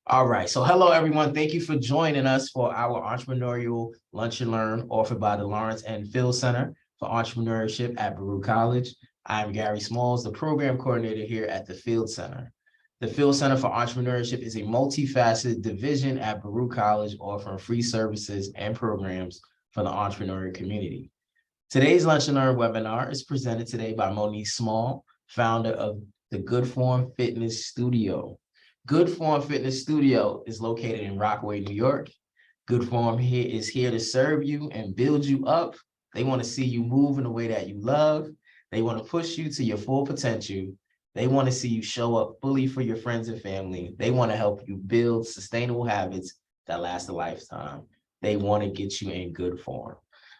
All right. So hello, everyone. Thank you for joining us for our entrepreneurial lunch and learn offered by the Lawrence and Phil Center for Entrepreneurship at Baruch College. I'm Gary Smalls, the program coordinator here at the Field Center. The Field Center for Entrepreneurship is a multifaceted division at Baruch College offering free services and programs for the entrepreneurial community. Today's lunch and learn webinar is presented today by Monice Small, founder of the GOODFORM Fitness Studio. GOODFORM Fitness Studio is located in Rockaway, New York. GOODFORM is here to serve you and build you up. They want to see you move in a way that you love. They want to push you to your full potential. They want to see you show up fully for your friends and family. They want to help you build sustainable habits that last a lifetime. They want to get you in good form.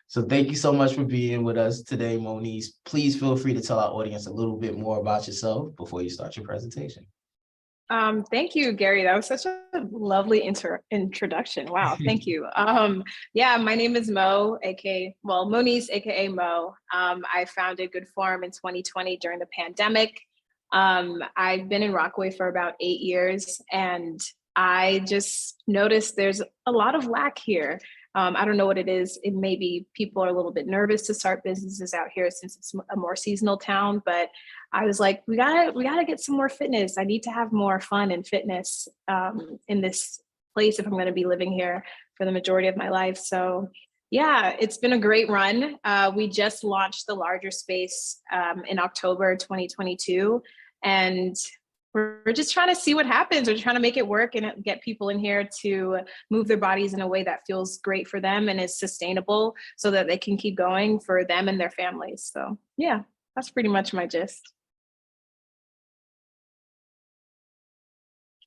So thank you so much for being with us today, Monice. Please feel free to tell our audience a little bit more about yourself before you start your presentation. Thank you, Gary. That was such a lovely introduction. Wow, thank you. Yeah, my name is Mo, Monice, aka Mo. I founded GOODFORM in 2020 during the pandemic. I've been in Rockaway for about 8 years, and I just noticed there's a lot of lack here. I don't know what it is. It may be people are a little bit nervous to start businesses out here since it's a more seasonal town, but I was like, we gotta get some more fitness. I need to have more fun and fitness in this place if I'm gonna be living here for the majority of my life. So yeah, it's been a great run. We just launched the larger space in October 2022. And we're just trying to see what happens. We're trying to make it work and get people in here to move their bodies in a way that feels great for them and is sustainable so that they can keep going for them and their families. So yeah, that's pretty much my gist.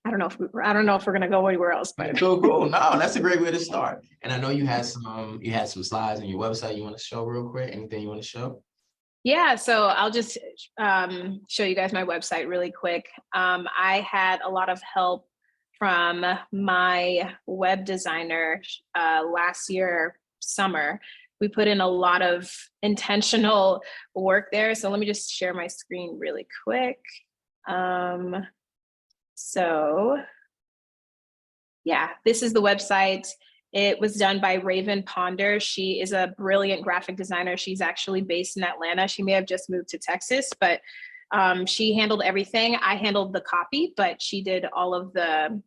I don't know if we're gonna go anywhere else, but Cool. No, that's a great way to start. And I know you had some slides on your website you want to show real quick. Anything you want to show? Yeah, so I'll just show you guys my website really quick. I had a lot of help from my web designer last year, summer. We put in a lot of intentional work there. So let me just share my screen really quick. So yeah, this is the website. It was done by Raven Ponder. She is a brilliant graphic designer. She's actually based in Atlanta. She may have just moved to Texas, but she handled everything. I handled the copy, but she did all of the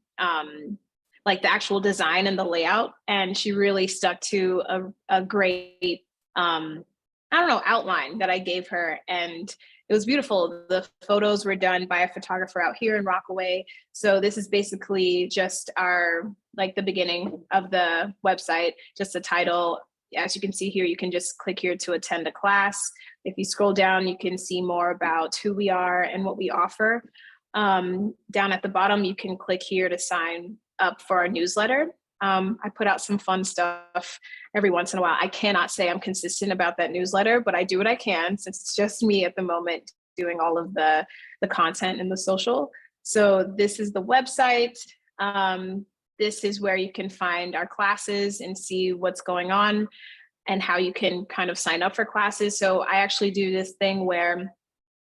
like the actual design and the layout. And she really stuck to a great, outline that I gave her. And it was beautiful. The photos were done by a photographer out here in Rockaway. So this is basically just the beginning of the website, just the title. As you can see here, you can just click here to attend a class. If you scroll down, you can see more about who we are and what we offer. Down at the bottom, you can click here to sign up for our newsletter. I put out some fun stuff every once in a while. I cannot say I'm consistent about that newsletter, but I do what I can since it's just me at the moment doing all of the content and the social. So this is the website. This is where you can find our classes and see what's going on and how you can kind of sign up for classes. So I actually do this thing where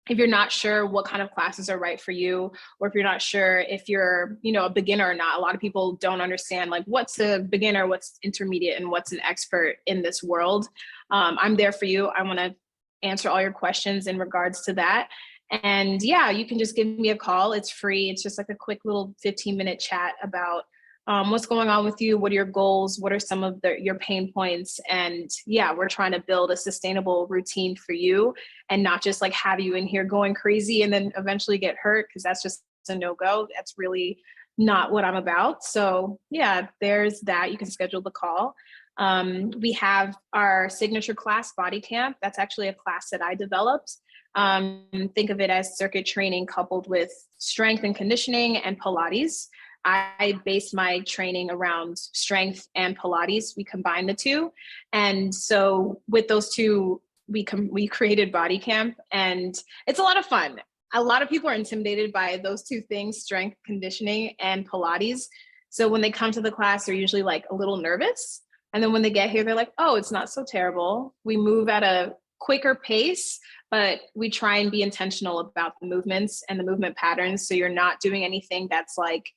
if you're not sure what kind of classes are right for you, or if you're not sure if you're, a beginner or not, a lot of people don't understand like what's a beginner, what's intermediate, and what's an expert in this world. I'm there for you. I want to answer all your questions in regards to that. And yeah, you can just give me a call. It's free. It's just like a quick little 15-minute chat about what's going on with you, what are your goals, what are some of your pain points, and yeah, we're trying to build a sustainable routine for you and not just like have you in here going crazy and then eventually get hurt, because that's just a no-go. That's really not what I'm about. So yeah, there's that. You can schedule the call. We have our signature class, Body Camp. That's actually a class that I developed. Think of it as circuit training coupled with strength and conditioning and Pilates. I base my training around strength and Pilates. We combine the two. And so with those two, we created Body Camp, and it's a lot of fun. A lot of people are intimidated by those two things, strength conditioning and Pilates. So when they come to the class, they're usually like a little nervous. And then when they get here, they're like, oh, it's not so terrible. We move at a quicker pace, but we try and be intentional about the movements and the movement patterns. So you're not doing anything that's like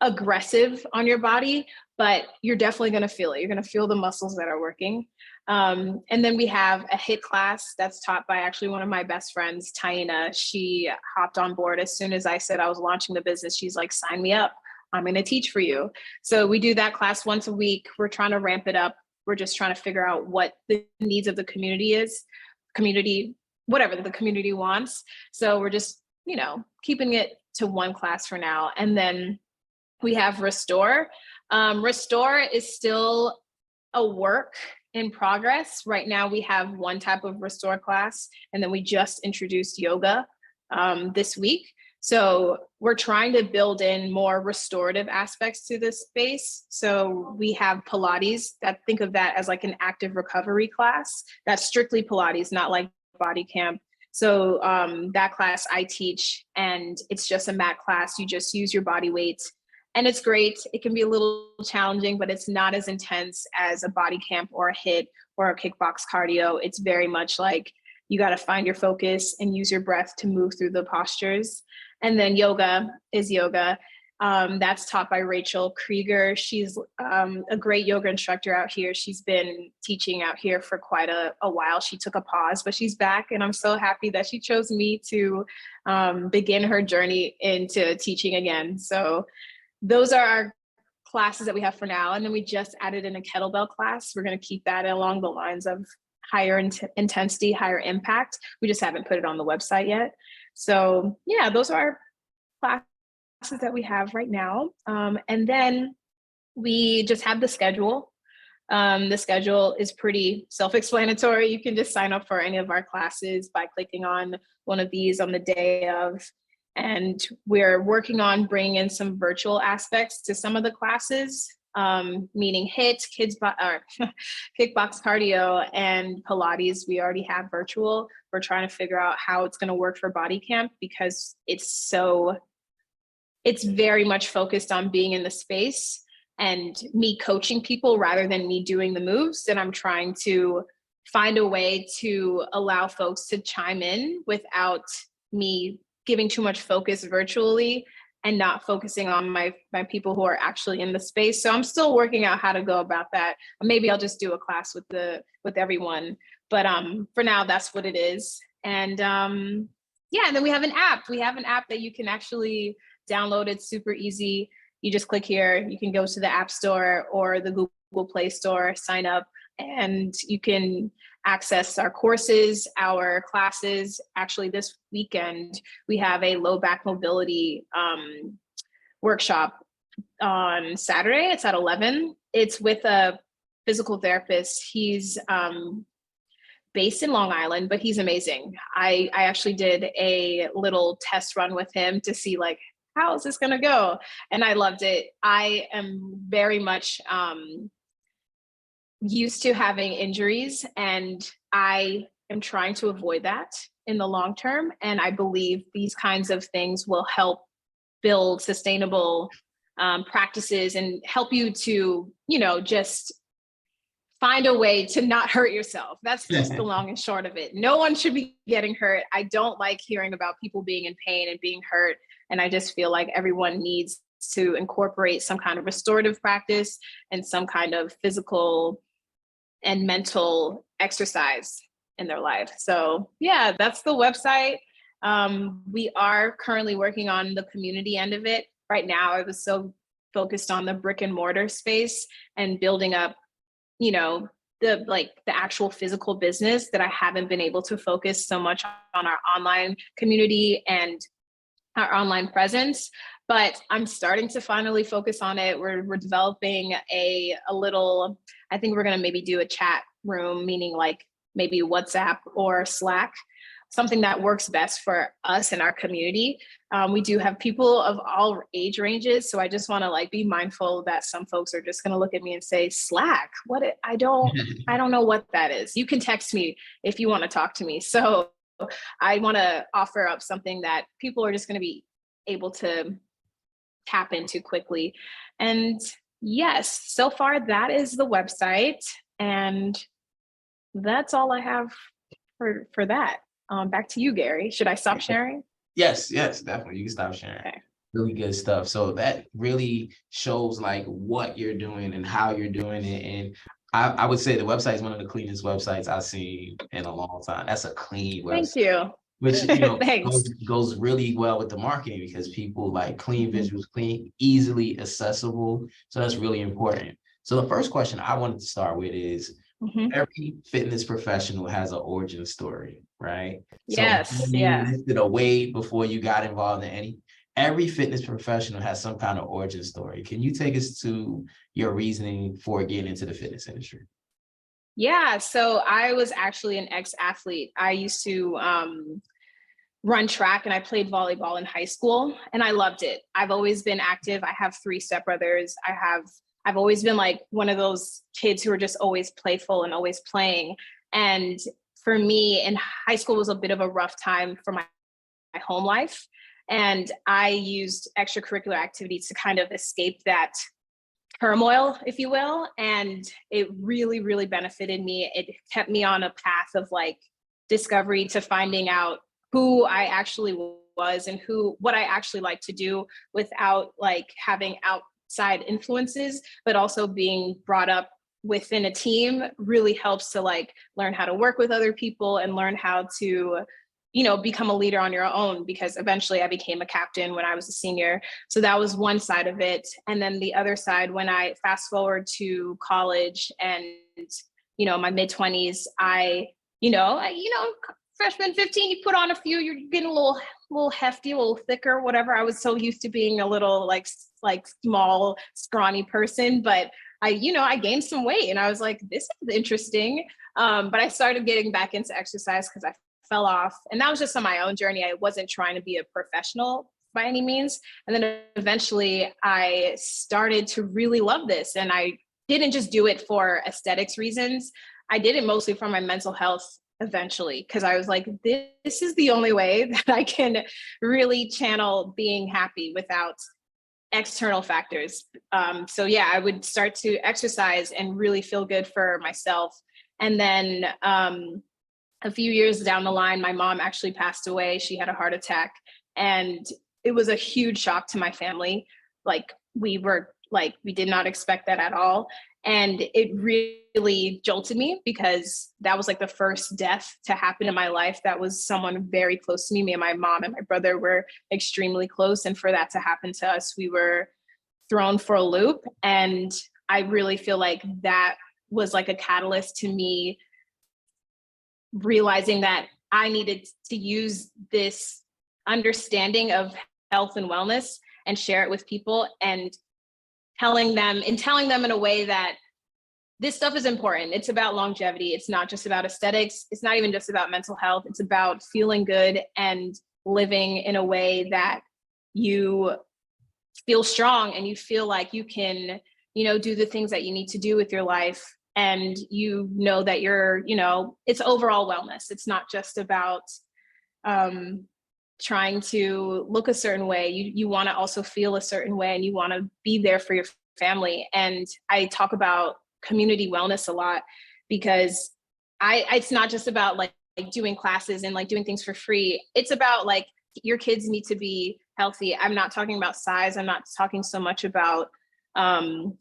aggressive on your body, but you're definitely going to feel it. You're going to feel the muscles that are working. And then we have a HIIT class that's taught by actually one of my best friends, Taina. She hopped on board as soon as I said I was launching the business. She's like, sign me up. I'm going to teach for you. So we do that class once a week. We're trying to ramp it up. We're just trying to figure out what the needs of the community is, whatever the community wants. So we're just, keeping it to one class for now. And then we have Restore. Restore is still a work in progress. Right now, we have one type of Restore class, and then we just introduced yoga this week. So we're trying to build in more restorative aspects to this space. So we have Pilates, think of that as like an active recovery class. That's strictly Pilates, not like body camp. So that class I teach, and it's just a mat class. You just use your body weight. And it's great. It can be a little challenging, but it's not as intense as a body camp or a HIIT or a kickbox cardio. It's very much like you got to find your focus and use your breath to move through the postures. And then yoga is yoga. That's taught by Rachel Krieger. She's a great yoga instructor out here. She's been teaching out here for quite a while. She took a pause, but she's back. And I'm so happy that she chose me to begin her journey into teaching again. So those are our classes that we have for now. And then we just added in a kettlebell class. We're going to keep that along the lines of higher intensity, higher impact. We just haven't put it on the website yet. So yeah, those are our classes that we have right now. And then we just have the schedule. The schedule is pretty self-explanatory. You can just sign up for any of our classes by clicking on one of these on the day of. And we're working on bringing in some virtual aspects to some of the classes, meaning HIIT, kickbox cardio, and Pilates. We already have virtual. We're trying to figure out how it's going to work for body camp, because it's very much focused on being in the space and me coaching people rather than me doing the moves. And I'm trying to find a way to allow folks to chime in without me giving too much focus virtually and not focusing on my people who are actually in the space. So I'm still working out how to go about that. Maybe I'll just do a class with everyone. But for now, that's what it is. And and then we have an app. We have an app that you can actually download. It's super easy. You just click here. You can go to the App Store or the Google Play Store, sign up, and you can access our courses, our classes. Actually, this weekend, we have a low back mobility workshop on Saturday. It's at 11. It's with a physical therapist. He's based in Long Island, but he's amazing. I actually did a little test run with him to see like, how is this going to go? And I loved it. I am very much used to having injuries, and I am trying to avoid that in the long term. And I believe these kinds of things will help build sustainable practices and help you to, just find a way to not hurt yourself. That's just the long and short of it. No one should be getting hurt. I don't like hearing about people being in pain and being hurt. And I just feel like everyone needs to incorporate some kind of restorative practice and some kind of physical and mental exercise in their life. So yeah, that's the website. We are currently working on the community end of it. Right now, I was so focused on the brick and mortar space and building up, the actual physical business, that I haven't been able to focus so much on our online community and our online presence. But I'm starting to finally focus on it. We're developing a little, I think we're going to maybe do a chat room, meaning like maybe WhatsApp or Slack, something that works best for us and our community. We do have people of all age ranges. So I just want to be mindful that some folks are just going to look at me and say, Slack, I don't know what that is. You can text me if you want to talk to me. So I want to offer up something that people are just going to be able to tap into quickly. And yes, so far that is the website. And that's all I have for that. Back to you, Gary. Should I stop sharing? Yes, definitely. You can stop sharing. Okay. Really good stuff. So that really shows like what you're doing and how you're doing it. And I would say the website is one of the cleanest websites I've seen in a long time. That's a clean Thank website, you. which Thanks. goes really well with the marketing because people like clean Mhm. visuals, clean, easily accessible. So that's really important. So the first question I wanted to start with is Mhm. every fitness professional has an origin story, right? So Yes, you yeah. lifted a weight before you got involved in every fitness professional has some kind of origin story. Can you take us to your reasoning for getting into the fitness industry? Yeah, so I was actually an ex-athlete. I used to run track and I played volleyball in high school and I loved it. I've always been active. I have three stepbrothers. I've always been like one of those kids who are just always playful and always playing. And for me, in high school was a bit of a rough time for my home life. And I used extracurricular activities to kind of escape that turmoil, if you will. And it really, really benefited me. It kept me on a path of like discovery to finding out who I actually was and what I actually like to do without like having outside influences, but also being brought up within a team really helps to like learn how to work with other people and learn how to become a leader on your own, because eventually I became a captain when I was a senior. So that was one side of it. And then the other side, when I fast forward to college and, my mid 20s, freshman 15, you put on a few, you're getting a little hefty, a little thicker, whatever. I was so used to being a little like small, scrawny person, but I gained some weight and I was like, this is interesting. But I started getting back into exercise because I fell off. And that was just on my own journey. I wasn't trying to be a professional by any means. And then eventually I started to really love this. And I didn't just do it for aesthetics reasons. I did it mostly for my mental health eventually, because I was like, this is the only way that I can really channel being happy without external factors. So yeah, I would start to exercise and really feel good for myself. And then a few years down the line, my mom actually passed away. She had a heart attack, and it was a huge shock to my family. Like we did not expect that at all. And it really jolted me because that was like the first death to happen in my life. That was someone very close to me. Me and my mom and my brother were extremely close. And for that to happen to us, we were thrown for a loop. And I really feel like that was like a catalyst to me realizing that I needed to use this understanding of health and wellness and share it with people, and telling them in a way that this stuff is important. It's about longevity. It's not just about aesthetics. It's not even just about mental health. It's about feeling good and living in a way that you feel strong and you feel like you can, do the things that you need to do with your life. And that you're, it's overall wellness. It's not just about trying to look a certain way. You want to also feel a certain way, and you want to be there for your family. And I talk about community wellness a lot, because it's not just about like doing classes and like doing things for free. It's about like your kids need to be healthy. I'm not talking about size. I'm not talking so much about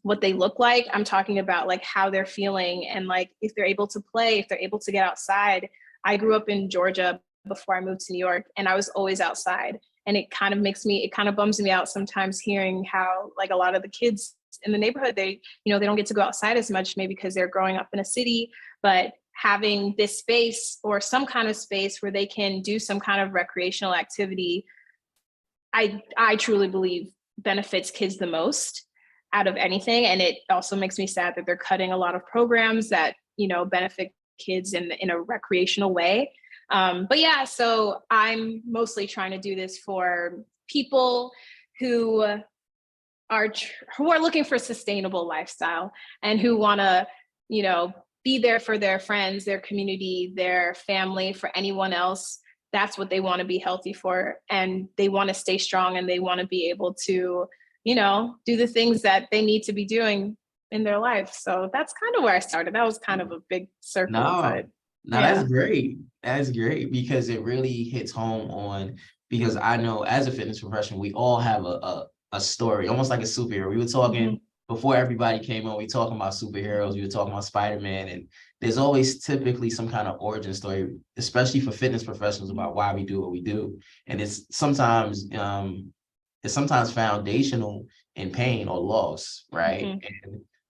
what they look like. I'm talking about like how they're feeling, and like if they're able to play, if they're able to get outside. I grew up in Georgia before I moved to New York, and I was always outside. And it kind of bums me out sometimes hearing how like a lot of the kids in the neighborhood, they don't get to go outside as much, maybe because they're growing up in a city. But having this space or some kind of space where they can do some kind of recreational activity, I truly believe benefits kids the most out of anything. And it also makes me sad that they're cutting a lot of programs that benefit kids in a recreational way. But yeah, so I'm mostly trying to do this for people who are looking for a sustainable lifestyle, and who want to be there for their friends, their community, their family, for anyone else. That's what they want to be healthy for, and they want to stay strong, and they want to be able to do the things that they need to be doing in their life. So that's kind of where I started. That was kind of a big circle, No, but Now that's great. That's great because it really hits home on, because I know as a fitness professional, we all have a story, almost like a superhero. We were talking before everybody came on, we talking about superheroes, we were talking about Spider-Man, and there's always typically some kind of origin story, especially for fitness professionals, about why we do what we do. And it's sometimes foundational in pain or loss, right?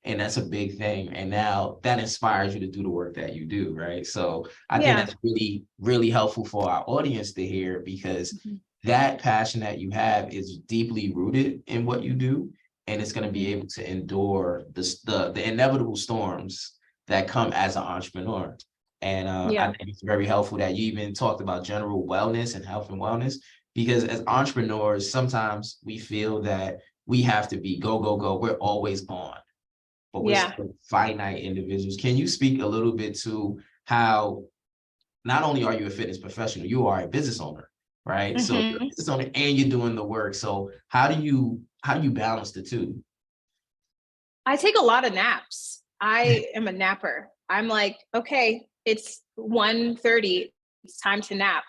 And that's a big thing. And now that inspires you to do the work that you do, right? So I think that's really, really helpful for our audience to hear, because that passion that you have is deeply rooted in what you do, and it's going to be able to endure the inevitable storms that come as an entrepreneur. And I think it's very helpful that you even talked about general wellness and health and wellness, because as entrepreneurs, sometimes we feel that we have to be go, go, go. We're always on, but we're still finite individuals. Can you speak a little bit to how not only are you a fitness professional, you are a business owner, right? So you're a business owner and you're doing the work. So how do you balance the two? I take a lot of naps. I am a napper. I'm like, okay, it's 1:30. It's time to nap.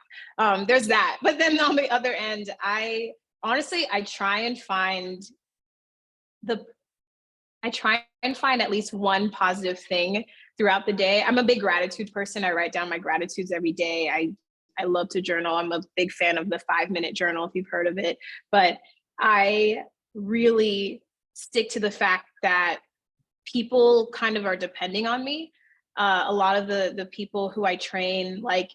There's that. But then on the other end, I try and find at least one positive thing throughout the day. I'm a big gratitude person. I write down my gratitudes every day. I love to journal. I'm a big fan of the 5-minute journal, if you've heard of it. But I really stick to the fact that people kind of are depending on me. A lot of the people who I train, like,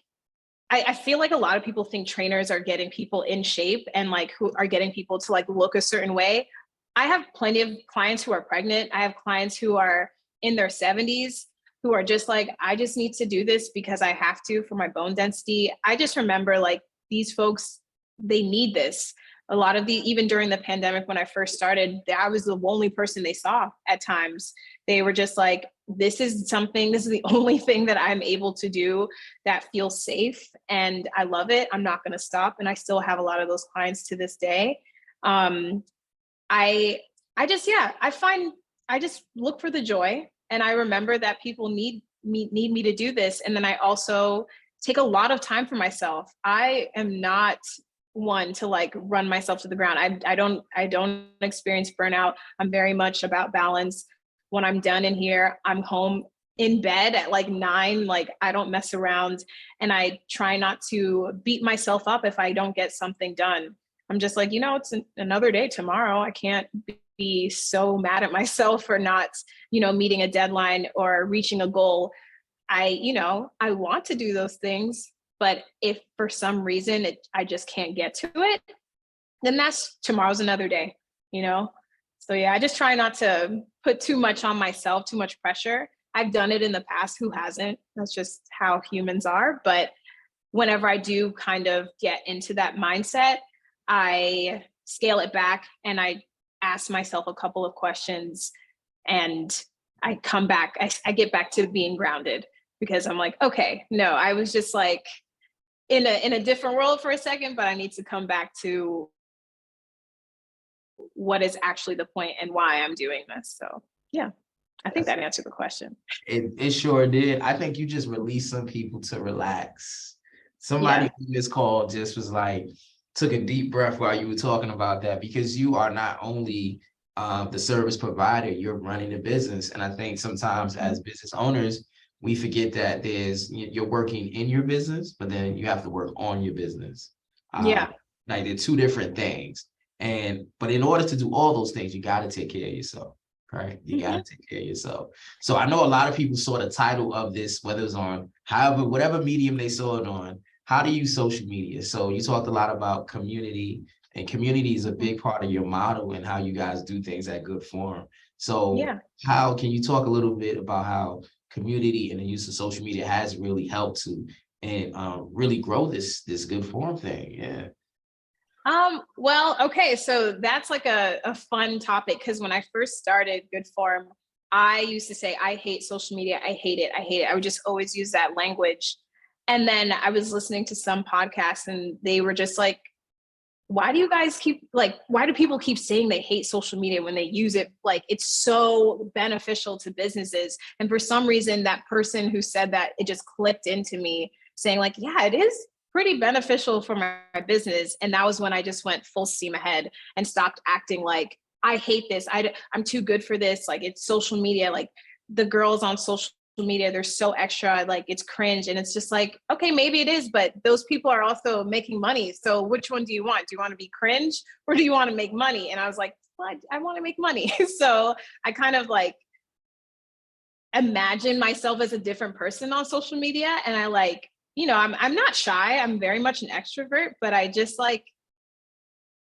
I feel like a lot of people think trainers are getting people in shape and like who are getting people to like look a certain way. I have plenty of clients who are pregnant. I have clients who are in their 70s who are just like, I just need to do this because I have to for my bone density. I just remember like these folks, they need this. A lot of even during the pandemic, when I first started, I was the only person they saw at times. They were just like, this is the only thing that I'm able to do that feels safe. And I love it. I'm not going to stop. And I still have a lot of those clients to this day. I just look for the joy, and I remember that people need me to do this. And then I also take a lot of time for myself. I am not one to like run myself to the ground. I don't experience burnout. I'm very much about balance. When I'm done in here, I'm home in bed at like 9. Like, I don't mess around, and I try not to beat myself up if I don't get something done. I'm just like, it's another day tomorrow. I can't be so mad at myself for not, meeting a deadline or reaching a goal. I want to do those things, but if for some reason I just can't get to it, then tomorrow's another day, So yeah, I just try not to put too much on myself, too much pressure. I've done it in the past. Who hasn't? That's just how humans are. But whenever I do kind of get into that mindset, I scale it back and I ask myself a couple of questions, and I come back. I get back to being grounded, because I'm like, okay, no, I was just like in a different world for a second, but I need to come back to what is actually the point and why I'm doing this. So yeah, I think that answered the question. It sure did. I think you just released some people to relax. Somebody on this call just was like, took a deep breath while you were talking about that, because you are not only the service provider, you're running a business. And I think sometimes as business owners, we forget that you're working in your business, but then you have to work on your business. Like they're two different things. But in order to do all those things, you got to take care of yourself, right? You got to take care of yourself. So I know a lot of people saw the title of this, whether it's on whatever medium they saw it on. How do you use social media? So you talked a lot about community, and community is a big part of your model and how you guys do things at GOODFORM. So how can you talk a little bit about how community and the use of social media has really helped to really grow this GOODFORM thing? Yeah. Well, okay, so that's like a fun topic, because when I first started GOODFORM, I used to say, I hate social media. I hate it. I hate it. I would just always use that language. And then I was listening to some podcasts, and they were just like, why do you guys keep like, why do people keep saying they hate social media when they use it? Like, it's so beneficial to businesses. And for some reason, that person who said that, it just clicked into me saying like, yeah, it is pretty beneficial for my business. And that was when I just went full steam ahead and stopped acting like I hate this. I'm too good for this. Like, it's social media. Like, the girls on social media, they're so extra, like it's cringe. And it's just like, okay, maybe it is, but those people are also making money. So which one do you want? Do you want to be cringe or do you want to make money? And I was like, well, I want to make money. So I kind of like imagine myself as a different person on social media. And I like, I'm not shy. I'm very much an extrovert, but I just like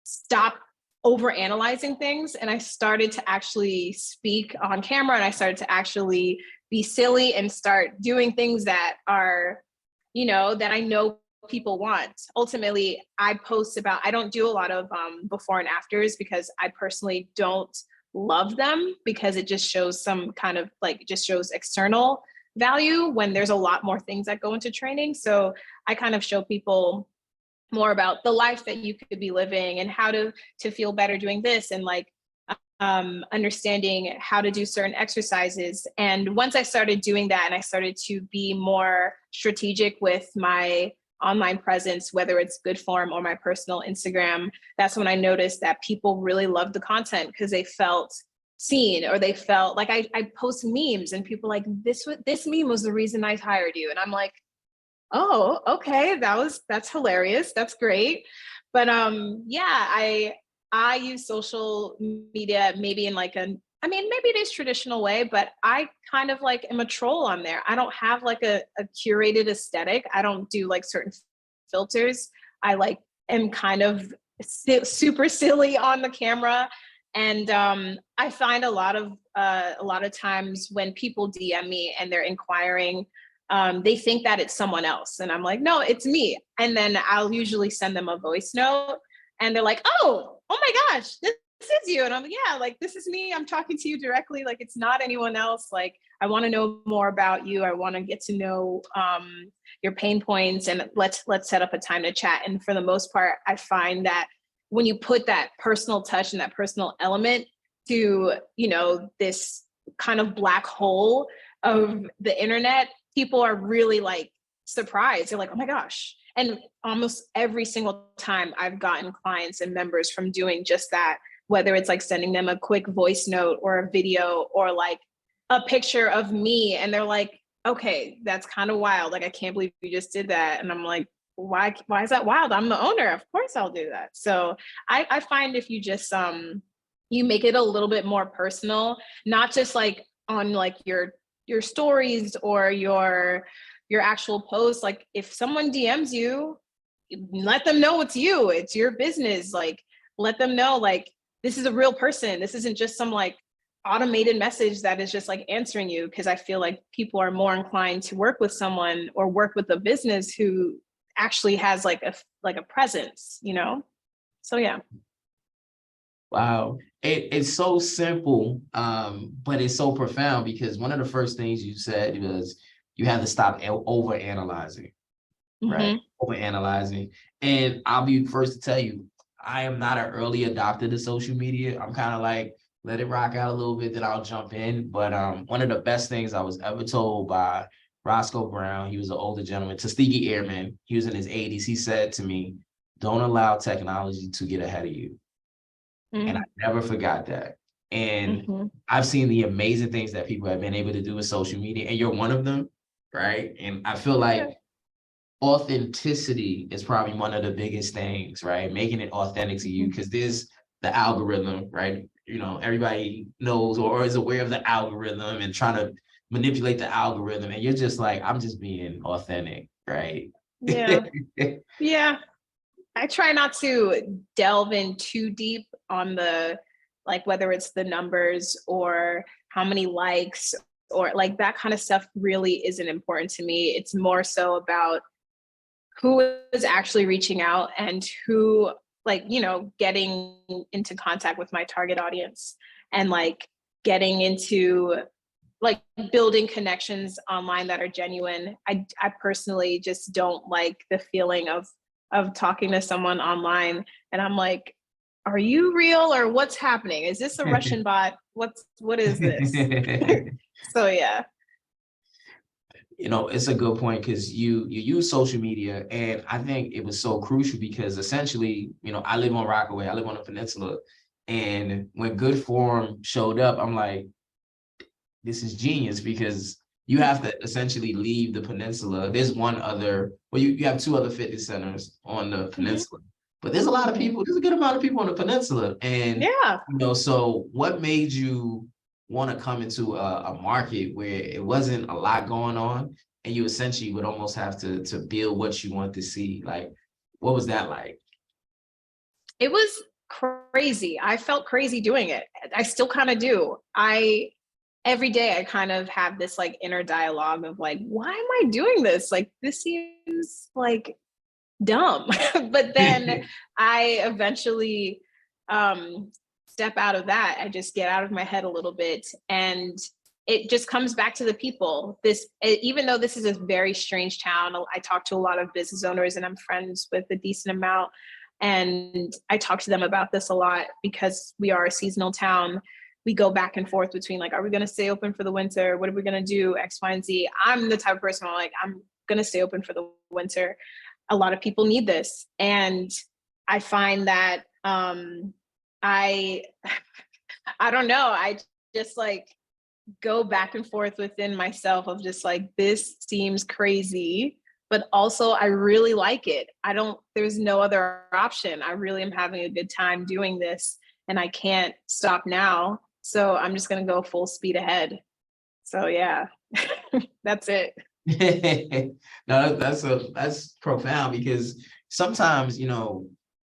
stop over analyzing things. And I started to actually speak on camera, and I started to actually be silly and start doing things that are, that I know people want. Ultimately, I don't do a lot of before and afters because I personally don't love them, because it just shows some kind of like, it just shows external value when there's a lot more things that go into training. So I kind of show people more about the life that you could be living and how to feel better doing this, and like understanding how to do certain exercises. And once I started doing that and I started to be more strategic with my online presence, whether it's GOODFORM or my personal Instagram, that's when I noticed that people really loved the content because they felt seen, or they felt like I post memes and people like, this meme was the reason I hired you. And I'm like, oh, okay, that's hilarious. That's great. But yeah, I use social media maybe in like maybe it is traditional way, but I kind of like am a troll on there. I don't have like a curated aesthetic. I don't do like certain filters. I like am kind of super silly on the camera. And I find a lot of times when people DM me and they're inquiring, they think that it's someone else. And I'm like, no, it's me. And then I'll usually send them a voice note and they're like, oh my gosh, this is you. And I'm like, yeah, like, this is me. I'm talking to you directly. Like, it's not anyone else. Like, I want to know more about you. I want to get to know your pain points, and let's set up a time to chat. And for the most part, I find that when you put that personal touch and that personal element to, this kind of black hole of the internet, people are really like surprised. They're like, oh my gosh. And almost every single time I've gotten clients and members from doing just that, whether it's like sending them a quick voice note or a video or like a picture of me, and they're like, okay, that's kind of wild. Like, I can't believe you just did that. And I'm like, why is that wild? I'm the owner. Of course I'll do that. So I find if you just you make it a little bit more personal, not just like on like your stories or your actual posts. Like, if someone DMs you, let them know it's you, it's your business. Like, let them know like, this is a real person. This isn't just some like automated message that is just like answering you. Because I feel like people are more inclined to work with someone or work with a business who actually has like a presence, So yeah. Wow. It's so simple, but it's so profound, because one of the first things you said was you have to stop over analyzing, right? Mhm. Over analyzing. And I'll be first to tell you, I am not an early adopter to social media. I'm kind of like, let it rock out a little bit, then I'll jump in. But one of the best things I was ever told by Roscoe Brown, he was an older gentleman, Tuskegee Airman. He was in his 80s. He said to me, don't allow technology to get ahead of you. And I never forgot that. And Mhm. I've seen the amazing things that people have been able to do with social media, and you're one of them, right? And I feel like authenticity is probably one of the biggest things, right? Making it authentic to you, because there's the algorithm, right? Everybody knows or is aware of the algorithm and trying to manipulate the algorithm. And you're just like, I'm just being authentic, right? Yeah. Yeah. I try not to delve in too deep on the, like, whether it's the numbers or how many likes or like that kind of stuff really isn't important to me. It's more so about who is actually reaching out and who, like, getting into contact with my target audience, and like getting into like building connections online that are genuine. I personally just don't like the feeling of of talking to someone online, and I'm like, are you real or what's happening? Is this a Russian bot? What is this? So yeah. It's a good point because you use social media, and I think it was so crucial because essentially, I live on Rockaway, I live on the peninsula, and when GOODFORM showed up, I'm like, this is genius because you have to essentially leave the peninsula. There's you have two other fitness centers on the peninsula, but there's a lot of people, there's a good amount of people on the peninsula. And, Yeah. so what made you want to come into a market where it wasn't a lot going on and you essentially would almost have to build what you want to see? Like, what was that like? It was crazy. I felt crazy doing it. I still kind of do. Every day I kind of have this like inner dialogue of like, why am I doing this? Like, this seems like dumb. But then I eventually step out of that. I just get out of my head a little bit, and it just comes back to the people. Even though this is a very strange town, I talk to a lot of business owners and I'm friends with a decent amount. And I talk to them about this a lot because we are a seasonal town. We go back and forth between like, are we going to stay open for the winter? What are we going to do? X, Y, and Z. I'm the type of person I'm going to stay open for the winter. A lot of people need this. And I find that I don't know. I just like go back and forth within myself of just like, this seems crazy, but also I really like it. There's no other option. I really am having a good time doing this and I can't stop now. So I'm just going to go full speed ahead. So yeah, that's it. No, that's profound because sometimes,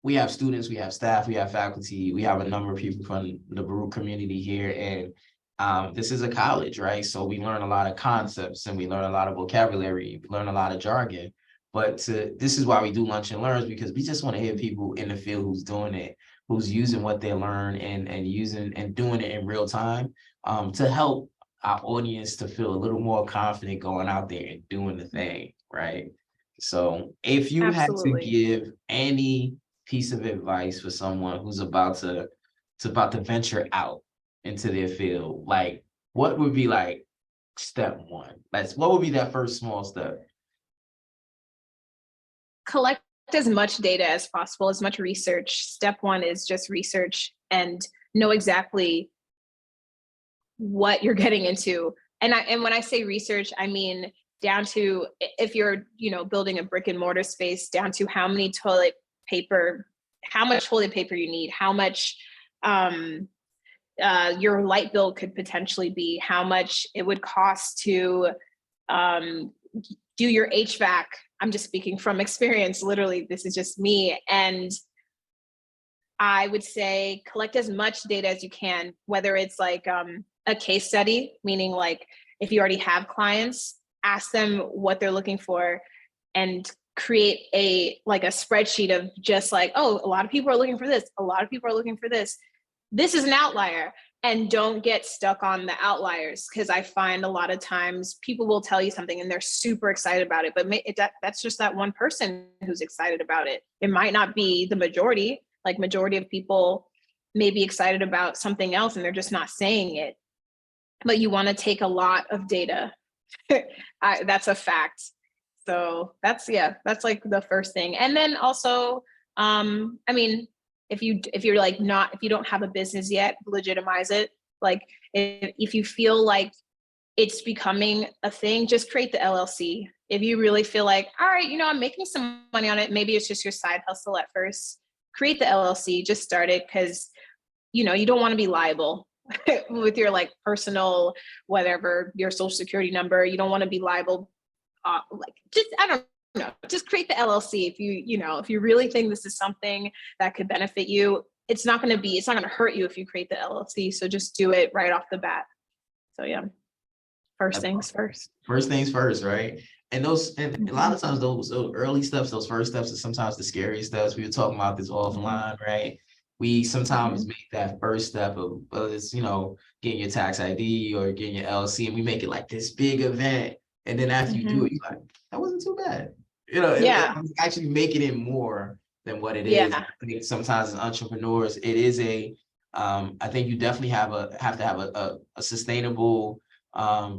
we have students, we have staff, we have faculty, we have a number of people from the Baruch community here, and this is a college, right? So we learn a lot of concepts and we learn a lot of vocabulary, we learn a lot of jargon. But this is why we do Lunch and Learns, because we just want to hear people in the field who's doing it, who's using what they learn and using and doing it in real time, to help our audience to feel a little more confident going out there and doing the thing, right? So if you had to Absolutely. give any piece of advice for someone who's about to venture out into their field, like what would be like step one? What would be that first small step? Collect as much data as possible, as much research. Step one is just research and know exactly what you're getting into. And when I say research, I mean down to, if you're, building a brick and mortar space, down to how much toilet paper you need, how much your light bill could potentially be, how much it would cost to do your HVAC. I'm just speaking from experience. Literally, this is just me. And I would say collect as much data as you can, whether it's like a case study, meaning like if you already have clients, ask them what they're looking for and create a spreadsheet of just like, oh, a lot of people are looking for this. A lot of people are looking for this. This is an outlier. And don't get stuck on the outliers, because I find a lot of times people will tell you something and they're super excited about it, but that's just that one person who's excited about it. It might not be the majority. Like majority of people may be excited about something else and they're just not saying it. But you want to take a lot of data. That's a fact. So that's like the first thing. And then also, if you don't have a business yet, legitimize it. Like if you feel like it's becoming a thing, just create the LLC. If you really feel like, all right, I'm making some money on it, maybe it's just your side hustle at first, create the LLC, just start it, because you don't want to be liable with your like personal, whatever, your social security number. You don't want to be liable. I don't know, just create the LLC. If you really think this is something that could benefit you, it's not going to hurt you if you create the LLC. So just do it right off the bat. So yeah, first things first. First things first, right? And a lot of times those early steps, those first steps are sometimes the scariest steps. We were talking about this offline, right? We sometimes make that first step of, whether it's, getting your tax ID or getting your LLC, and we make it like this big event. And then after you do it, you're like, that wasn't too bad. Yeah. I'm actually making it more than what it is. Yeah. I think sometimes as entrepreneurs, it is I think you definitely have to have a sustainable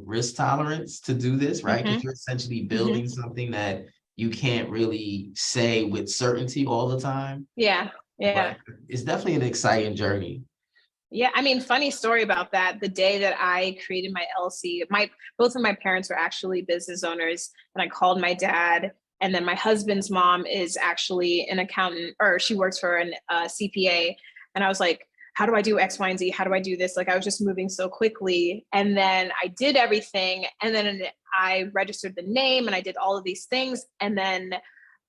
risk tolerance to do this, right? Hmm. Because you're essentially Hmm. building something that you can't really say with certainty all the time, Yeah. Yeah. but it's definitely an exciting journey. Yeah, I mean, funny story about that. The day that I created my LLC, my both of my parents were actually business owners, and I called my dad. And then my husband's mom is actually an accountant, or she works for an CPA. And I was like, "How do I do X, Y, and Z? How do I do this?" Like I was just moving so quickly, and then I did everything, and then I registered the name, and I did all of these things, and then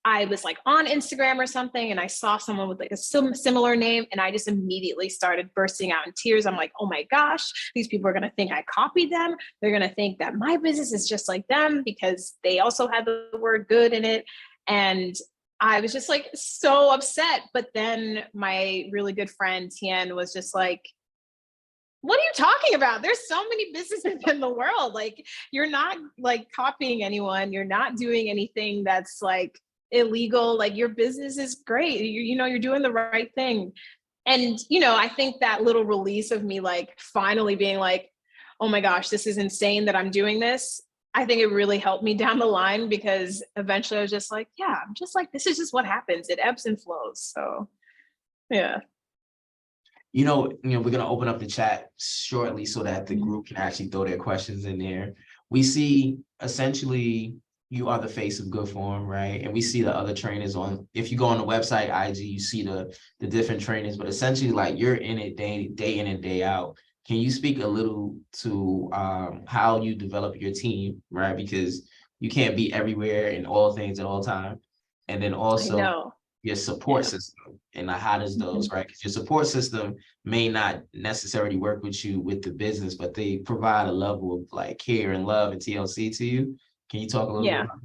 I was like on Instagram or something, and I saw someone with like a similar name, and I just immediately started bursting out in tears. I'm like, oh my gosh, these people are going to think I copied them. They're going to think that my business is just like them because they also had the word good in it. And I was just like so upset. But then my really good friend Tien was just like, what are you talking about? There's so many businesses in the world. Like, you're not like copying anyone. You're not doing anything that's like illegal. Like, your business is great. You're doing the right thing. And, I think that little release of me, like, finally being like, oh my gosh, this is insane that I'm doing this. I think it really helped me down the line because eventually I was just like, yeah, I'm just like, this is just what happens. It ebbs and flows. So, yeah. We're gonna open up the chat shortly so that the group can actually throw their questions in there. We see essentially you are the face of Good Form, right? And we see the other trainers on. If you go on the website IG, you see the different trainers, but essentially like you're in it day in and day out. Can you speak a little to how you develop your team, right? Because you can't be everywhere in all things at all time, and then I also know. your support Yeah. system and how does those, Mhm. right? Because your support system may not necessarily work with you with the business, but they provide a level of like care and love and TLC to you. Can you talk a little bit Yeah. about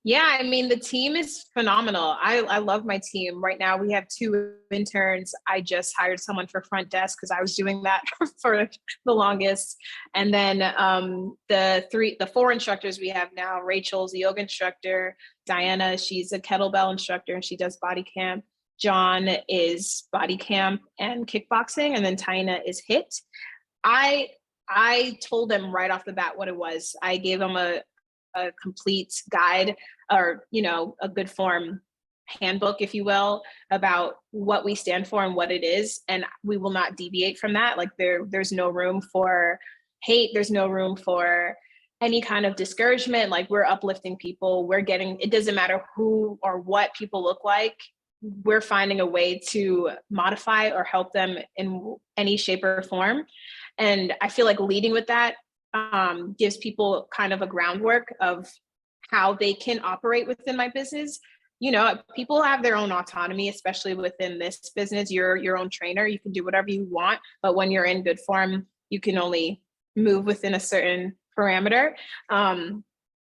Yeah, I mean, the team is phenomenal. I love my team. Right now, we have 2 interns. I just hired someone for front desk because I was doing that for the longest. And then the 4 instructors we have now, Rachel's a yoga instructor, Diana, she's a kettlebell instructor and she does body camp. John is body camp and kickboxing, and then Tina is HIIT. I I told them right off the bat what it was. I gave them a complete guide, or a good form handbook, if you will, about what we stand for and what it is, and we will not deviate from that. Like, there's no room for hate, there's no room for any kind of discouragement. Like, we're uplifting people, it doesn't matter who or what people look like, we're finding a way to modify or help them in any shape or form. And I feel like leading with that gives people kind of a groundwork of how they can operate within my business. People have their own autonomy, especially within this business. You're your own trainer. You can do whatever you want, but when you're in good form, you can only move within a certain parameter.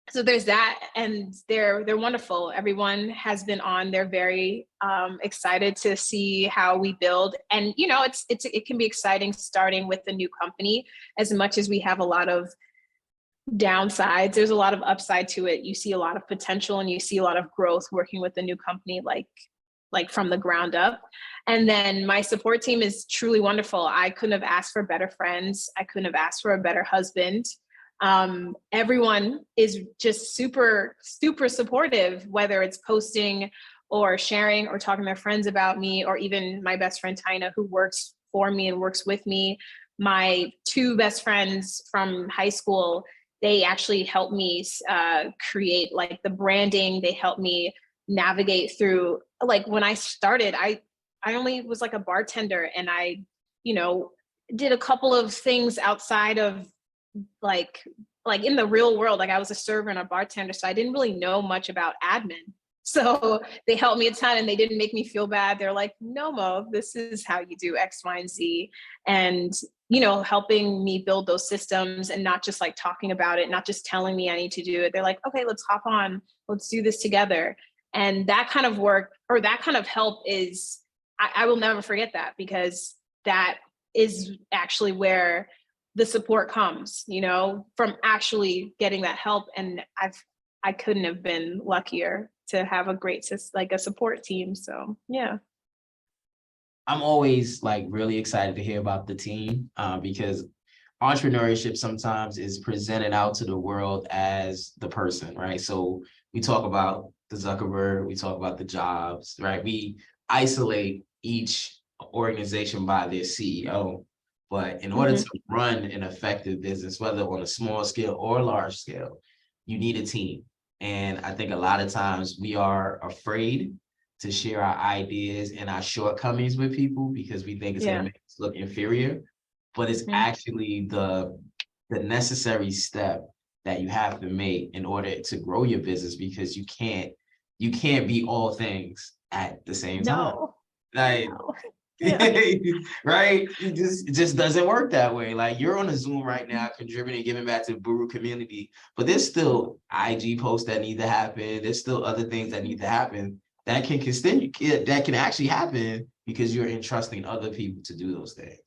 So there's that, and they're wonderful. Everyone has been on. They're very excited to see how we build, and it can be exciting starting with the new company. As much as we have a lot of downsides, there's a lot of upside to it. You see a lot of potential and you see a lot of growth working with the new company, like from the ground up. And then my support team is truly wonderful. I couldn't have asked for better friends. I couldn't have asked for a better husband. Everyone is just super, super supportive, whether it's posting or sharing or talking to their friends about me, or even my best friend Tina, who works for me and works with me. My 2 best friends from high school, they actually helped me create like the branding. They helped me navigate through, like, when I started, I only was like a bartender, and I did a couple of things outside of like in the real world. Like, I was a server and a bartender, so I didn't really know much about admin. So they helped me a ton, and they didn't make me feel bad. They're like, no, Mo, this is how you do X, Y, and Z. And helping me build those systems, and not just like talking about it, not just telling me I need to do it. They're like, okay, let's hop on, let's do this together. And that kind of work, or that kind of help, is I will never forget that, because that is actually where the support comes, from actually getting that help. And I couldn't have been luckier to have a great, like a support team. So yeah. I'm always like really excited to hear about the team because entrepreneurship sometimes is presented out to the world as the person, right? So we talk about the Zuckerberg, we talk about the Jobs, right? We isolate each organization by their CEO. But in order to run an effective business, whether on a small scale or large scale, you need a team. And I think a lot of times we are afraid to share our ideas and our shortcomings with people because we think it's going to make us look inferior. But it's actually the necessary step that you have to make in order to grow your business, because you can't be all things at the same time. Like, No. right? It just doesn't work that way. Like, you're on a Zoom right now, contributing, giving back to the Buru community, but there's still IG posts that need to happen. There's still other things that need to happen that can continue, that can actually happen because you're entrusting other people to do those things.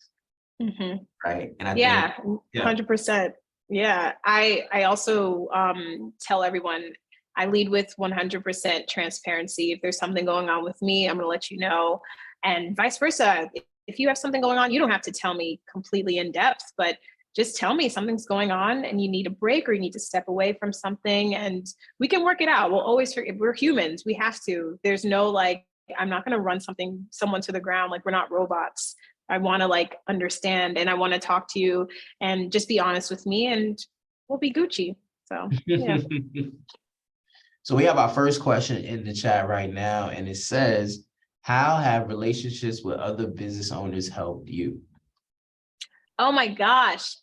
Right. And I think 100%. Yeah. I also tell everyone I lead with 100% transparency. If there's something going on with me, I'm going to let you know, and vice versa. If you have something going on, you don't have to tell me completely in depth, but just tell me something's going on and you need a break or you need to step away from something and we can work it out. We'll always, we're humans. We have to. There's no like, I'm not going to run someone to the ground. Like, we're not robots. I want to like understand and I want to talk to you and just be honest with me and we'll be Gucci. So, yeah. So we have our first question in the chat right now, and it says, how have relationships with other business owners helped you? Oh my gosh.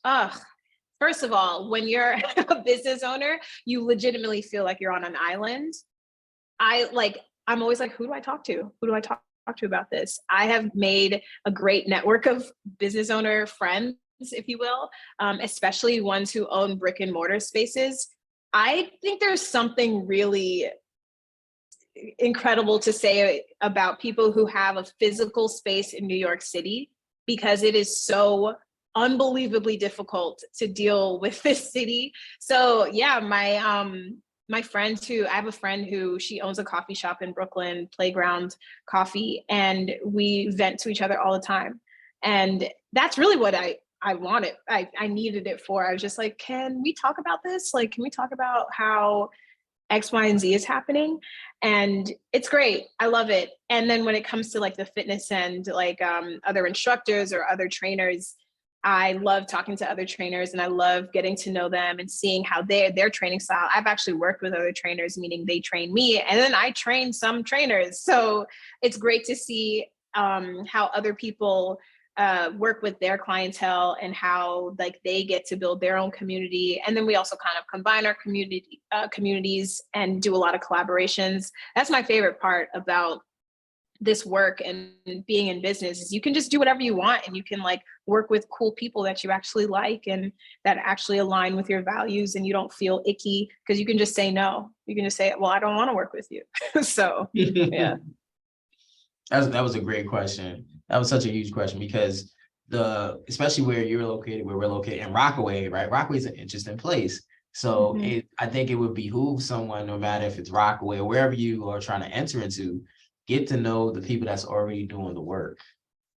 First of all, when you're a business owner, you legitimately feel like you're on an island. I'm always like, who do I talk to? Who do I talk to about this? I have made a great network of business owner friends, if you will, especially ones who own brick and mortar spaces. I think there's something really incredible to say about people who have a physical space in New York City, because it is so unbelievably difficult to deal with this city. So yeah, my friend I have a friend who she owns a coffee shop in Brooklyn, Playground Coffee, and we vent to each other all the time. And that's really what I wanted. I needed it for. I was just like, can we talk about this? Like, can we talk about how X, Y, and Z is happening? And it's great. I love it. And then when it comes to like the fitness end, like other instructors or other trainers, I love talking to other trainers and I love getting to know them and seeing how their training style. I've actually worked with other trainers, meaning they train me and then I train some trainers. So it's great to see how other people work with their clientele and how like they get to build their own community. And then we also kind of combine our communities and do a lot of collaborations. That's my favorite part about this work and being in business, is you can just do whatever you want and you can like work with cool people that you actually like and that actually align with your values, and you don't feel icky because you can just say no. You can just say, well, I don't want to work with you. So yeah. That was a great question. That was such a huge question because especially where we're located in Rockaway, right? Rockaway is an interesting place. So I think it would behoove someone, no matter if it's Rockaway or wherever you are trying to enter into, get to know the people that's already doing the work,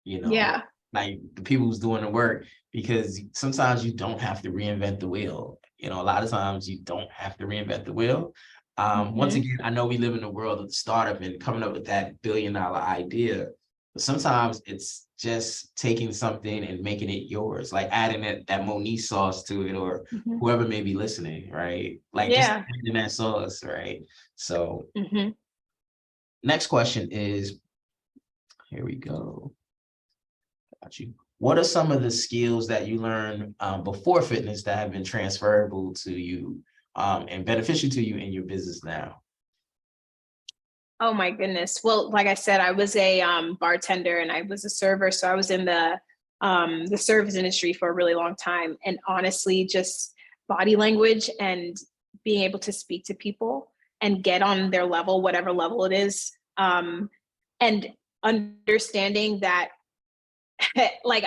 like the people who's doing the work, because sometimes you don't have to reinvent the wheel. A lot of times you don't have to reinvent the wheel. Once again, I know we live in the world of the startup and coming up with that billion-dollar idea, but sometimes it's just taking something and making it yours, like adding that Monice sauce to it, or whoever may be listening, right? Like just adding that sauce, right? So next question is, here we go. Got you. What are some of the skills that you learned before fitness that have been transferable to you and beneficial to you in your business now? Oh my goodness. Well, like I said, I was a bartender and I was a server. So I was in the service industry for a really long time. And honestly, just body language and being able to speak to people and get on their level, whatever level it is. And understanding that, like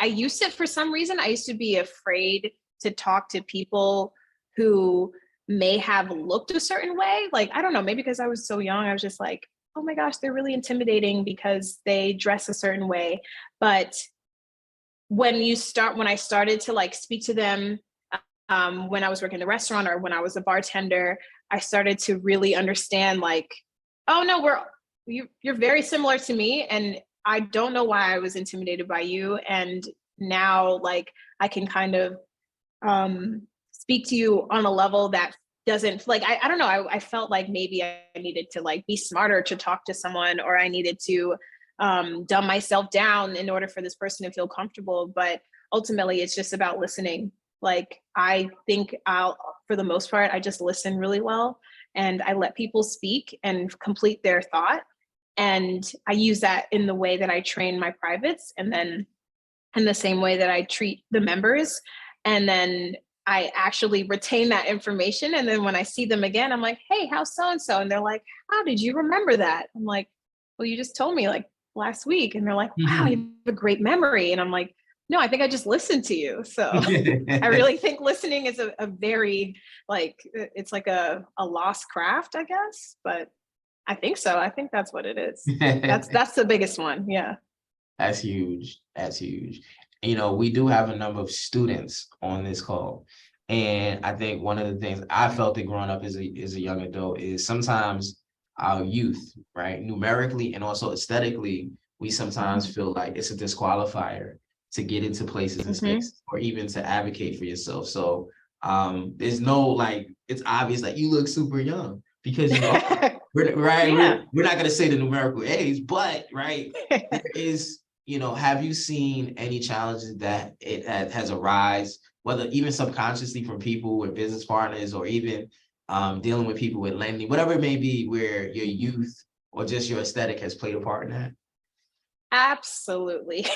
for some reason, I used to be afraid to talk to people who may have looked a certain way. Like, I don't know, maybe because I was so young, I was just like, oh my gosh, they're really intimidating because they dress a certain way. But when I started to like speak to them, when I was working in the restaurant or when I was a bartender, I started to really understand like, oh no, you're very similar to me. And I don't know why I was intimidated by you. And now like I can kind of speak to you on a level that doesn't like, I don't know. I felt like maybe I needed to like be smarter to talk to someone, or I needed to dumb myself down in order for this person to feel comfortable. But ultimately it's just about listening. Like, I think for the most part, I just listen really well, and I let people speak and complete their thought. And I use that in the way that I train my privates, and then in the same way that I treat the members. And then I actually retain that information. And then when I see them again, I'm like, hey, how's so-and-so? And they're like, how did you remember that? I'm like, well, you just told me like last week. And they're like, wow, you have a great memory. And I'm like, no, I think I just listened to you. So I really think listening is a very, like, it's like a lost craft, I guess. But I think so. I think that's what it is. That's the biggest one. Yeah. That's huge. That's huge. You know, we do have a number of students on this call. And I think one of the things I felt it growing up as a young adult is sometimes our youth, right, numerically and also aesthetically, we sometimes feel like it's a disqualifier to get into places and spaces, or even to advocate for yourself. So there's no, like, it's obvious that you look super young because you are. Right. Yeah. We're not going to say the numerical age, but right, there is, you know, have you seen any challenges that it has arise, whether even subconsciously from people with business partners, or even dealing with people with lending, whatever it may be, where your youth or just your aesthetic has played a part in that? Absolutely.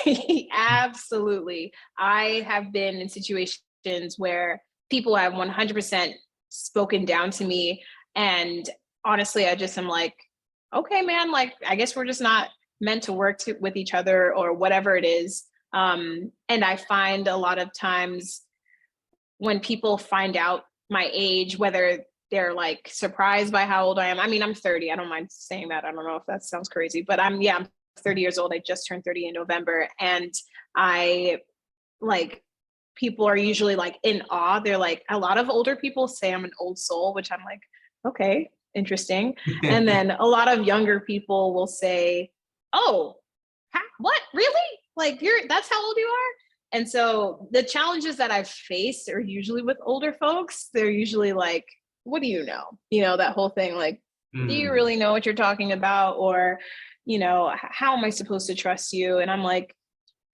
Absolutely. I have been in situations where people have 100% spoken down to me. And honestly, I just am like, okay, man, like, I guess we're just not meant to work with each other, or whatever it is. And I find a lot of times when people find out my age, whether they're like surprised by how old I am. I mean, I'm 30. I don't mind saying that. I don't know if that sounds crazy, but I'm 30 years old. I just turned 30 in November. And I like, people are usually like in awe. They're like, a lot of older people say I'm an old soul, which I'm like, okay, interesting. And then a lot of younger people will say, oh, what, really? Like, that's how old you are? And so the challenges that I've faced are usually with older folks. They're usually like, what do you know? You know, that whole thing, like, do you really know what you're talking about? Or, you know, how am I supposed to trust you? And I'm like,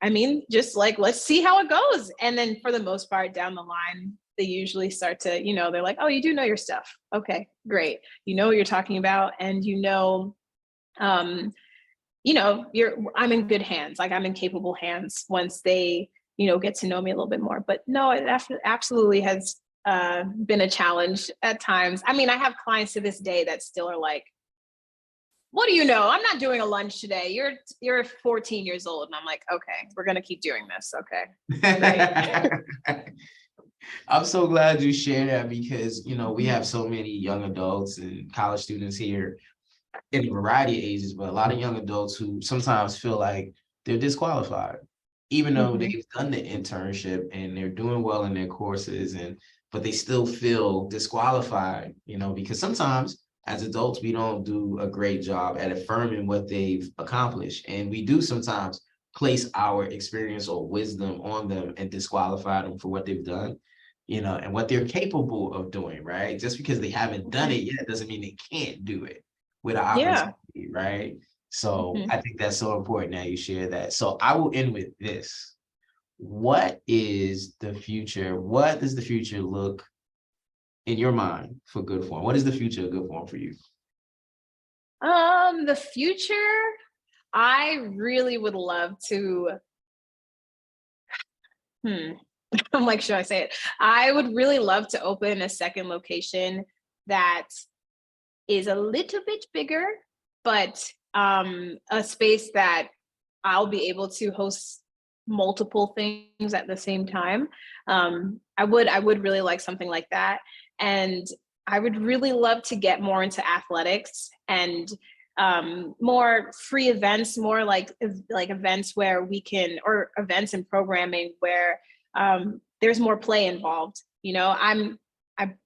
I mean, just like, let's see how it goes. And then for the most part down the line, they usually start to, you know, they're like, oh, you do know your stuff. Okay, great. You know what you're talking about. And I'm in good hands. Like, I'm in capable hands once they, you know, get to know me a little bit more. But no, it absolutely has been a challenge at times. I mean, I have clients to this day that still are like, what do you know? I'm not doing a lunch today. You're 14 years old. And I'm like, okay, we're going to keep doing this. Okay. Right. I'm so glad you shared that, because, you know, we have so many young adults and college students here in a variety of ages, but a lot of young adults who sometimes feel like they're disqualified, even though they've done the internship and they're doing well in their courses, but they still feel disqualified, you know, because sometimes as adults, we don't do a great job at affirming what they've accomplished. And we do sometimes place our experience or wisdom on them and disqualify them for what they've done, you know, and what they're capable of doing, right? Just because they haven't done it yet doesn't mean they can't do it with an opportunity, right? So I think that's so important that you share that. So I will end with this. What is the future? What does the future look in your mind for GOODFORM? What is the future of GOODFORM for you? The future, I really would love to, I'm like, should I say it? I would really love to open a second location that is a little bit bigger, but a space that I'll be able to host multiple things at the same time. I would really like something like that. And I would really love to get more into athletics and more free events, more like events where we can, or events and programming where there's more play involved. You know, I'm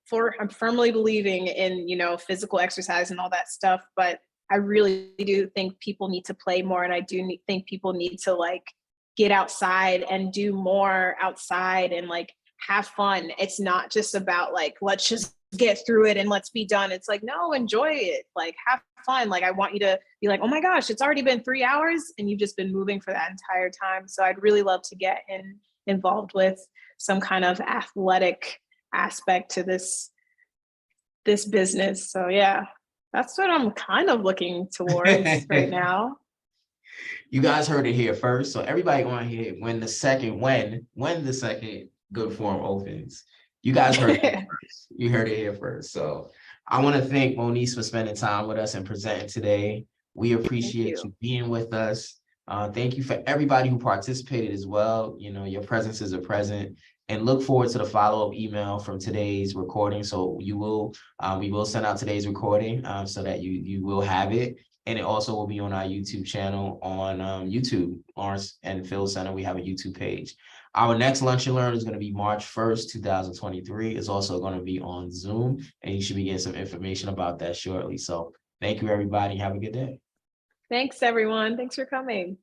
firmly believing in, you know, physical exercise and all that stuff, but I really do think people need to play more, and I do think people need to like get outside and do more outside and like have fun. It's not just about like, let's just get through it and let's be done. It's like, no, enjoy it, like have fun. Like I want you to be like, oh my gosh, it's already been 3 hours and you've just been moving for that entire time. So I'd really love to get involved with some kind of athletic aspect to this business. So yeah, that's what I'm kind of looking towards right now. You guys heard it here first. So everybody on here, when the second Good Form opens, you guys heard it here first. You heard it here first. So I want to thank Monice for spending time with us and presenting today. We appreciate you being with us. Thank you for everybody who participated as well. You know, your presence is a present, and look forward to the follow-up email from today's recording. So we will send out today's recording so that you will have it. And it also will be on our YouTube channel on YouTube, Lawrence and Phil Center. We have a YouTube page. Our next Lunch and Learn is going to be March 1st, 2023. It's also going to be on Zoom, and you should be getting some information about that shortly. So thank you, everybody. Have a good day. Thanks, everyone. Thanks for coming.